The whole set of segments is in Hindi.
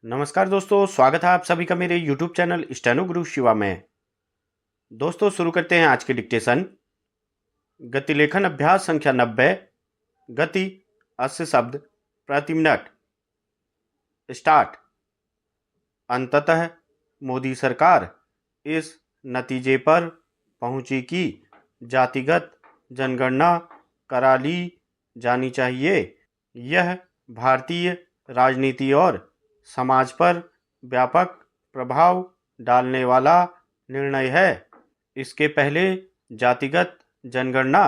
नमस्कार दोस्तों, स्वागत है आप सभी का मेरे YouTube चैनल स्टेनो गुरु शिवा में। दोस्तों शुरू करते हैं आज के डिक्टेशन। गति लेखन अभ्यास संख्या 90। गति 80 शब्द प्रति मिनट। स्टार्ट। अंततः मोदी सरकार इस नतीजे पर पहुंची कि जातिगत जनगणना करा ली जानी चाहिए। यह भारतीय राजनीति और समाज पर व्यापक प्रभाव डालने वाला निर्णय है। इसके पहले जातिगत जनगणना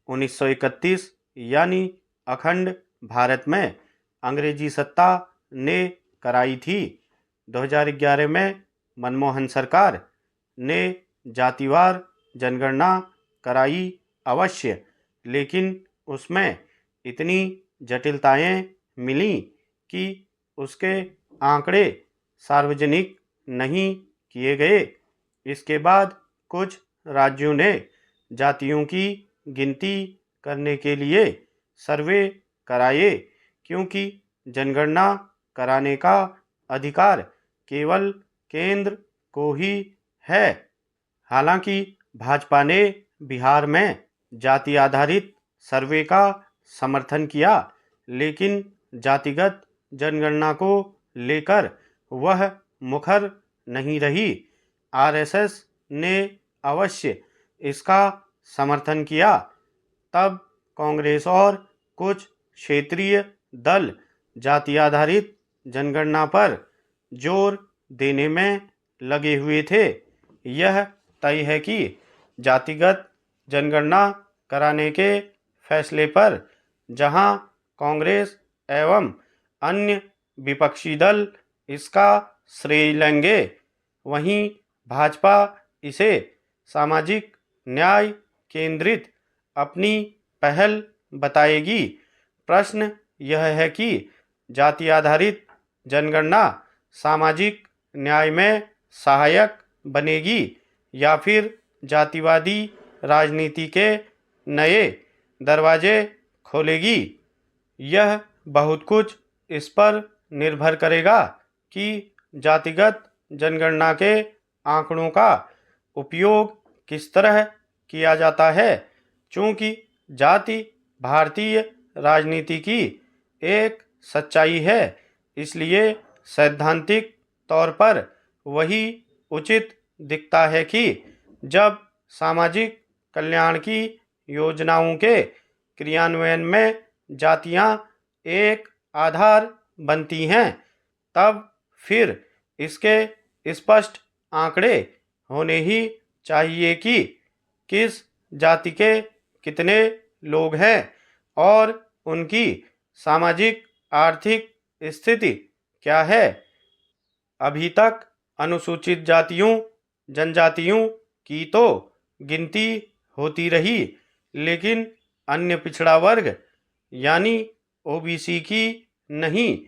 1931 यानी अखंड भारत में अंग्रेजी सत्ता ने कराई थी। 2011 में मनमोहन सरकार ने जातिवार जनगणना कराई अवश्य, लेकिन उसमें इतनी जटिलताएं मिली कि उसके आंकड़े सार्वजनिक नहीं किए गए। इसके बाद कुछ राज्यों ने जातियों की गिनती करने के लिए सर्वे कराए, क्योंकि जनगणना कराने का अधिकार केवल केंद्र को ही है। हालांकि भाजपा ने बिहार में जाति आधारित सर्वे का समर्थन किया, लेकिन जातिगत जनगणना को लेकर वह मुखर नहीं रही। आरएसएस ने अवश्य इसका समर्थन किया। तब कांग्रेस और कुछ क्षेत्रीय दल जाति आधारित जनगणना पर जोर देने में लगे हुए थे। यह तय है कि जातिगत जनगणना कराने के फैसले पर जहां कांग्रेस एवं अन्य विपक्षी दल इसका श्रेय लेंगे, वहीं भाजपा इसे सामाजिक न्याय केंद्रित अपनी पहल बताएगी। प्रश्न यह है कि जाति आधारित जनगणना सामाजिक न्याय में सहायक बनेगी या फिर जातिवादी राजनीति के नए दरवाजे खोलेगी। यह बहुत कुछ इस पर निर्भर करेगा कि जातिगत जनगणना के आंकड़ों का उपयोग किस तरह किया जाता है। चूंकि जाति भारतीय राजनीति की एक सच्चाई है, इसलिए सैद्धांतिक तौर पर वही उचित दिखता है कि जब सामाजिक कल्याण की योजनाओं के क्रियान्वयन में जातियां एक आधार बनती हैं, तब फिर इसके स्पष्ट आंकड़े होने ही चाहिए कि किस जाति के कितने लोग हैं और उनकी सामाजिक आर्थिक स्थिति क्या है। अभी तक अनुसूचित जातियों जनजातियों की तो गिनती होती रही, लेकिन अन्य पिछड़ा वर्ग यानी ओबीसी की नहीं।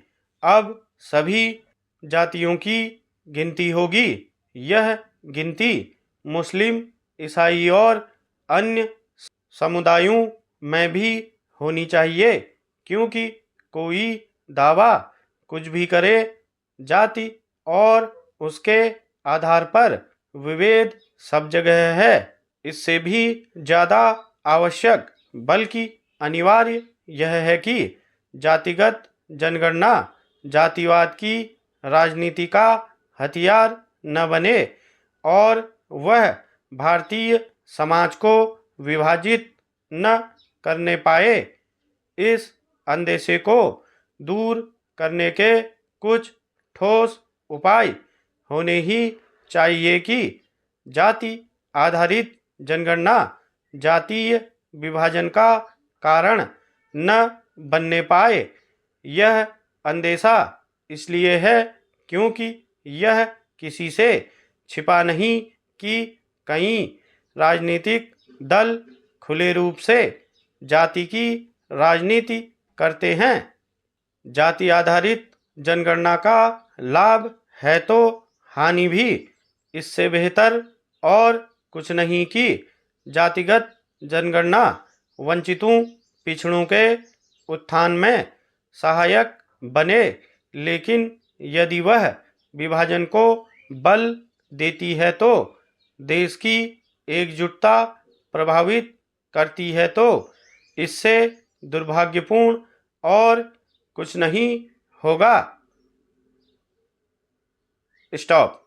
अब सभी जातियों की गिनती होगी। यह गिनती मुस्लिम, ईसाई और अन्य समुदायों में भी होनी चाहिए, क्योंकि कोई दावा कुछ भी करे, जाति और उसके आधार पर विभेद सब जगह है। इससे भी ज़्यादा आवश्यक बल्कि अनिवार्य यह है कि जातिगत जनगणना जातिवाद की राजनीति का हथियार न बने और वह भारतीय समाज को विभाजित न करने पाए। इस अंदेशे को दूर करने के कुछ ठोस उपाय होने ही चाहिए कि जाति आधारित जनगणना जातीय विभाजन का कारण न बनने पाए। यह अंदेशा इसलिए है क्योंकि यह किसी से छिपा नहीं कि कई राजनीतिक दल खुले रूप से जाति की राजनीति करते हैं। जाति आधारित जनगणना का लाभ है तो हानि भी। इससे बेहतर और कुछ नहीं कि जातिगत जनगणना वंचितों पिछड़ों के उत्थान में सहायक बने, लेकिन यदि वह विभाजन को बल देती है तो देश की एकजुटता प्रभावित करती है तो इससे दुर्भाग्यपूर्ण और कुछ नहीं होगा। स्टॉप।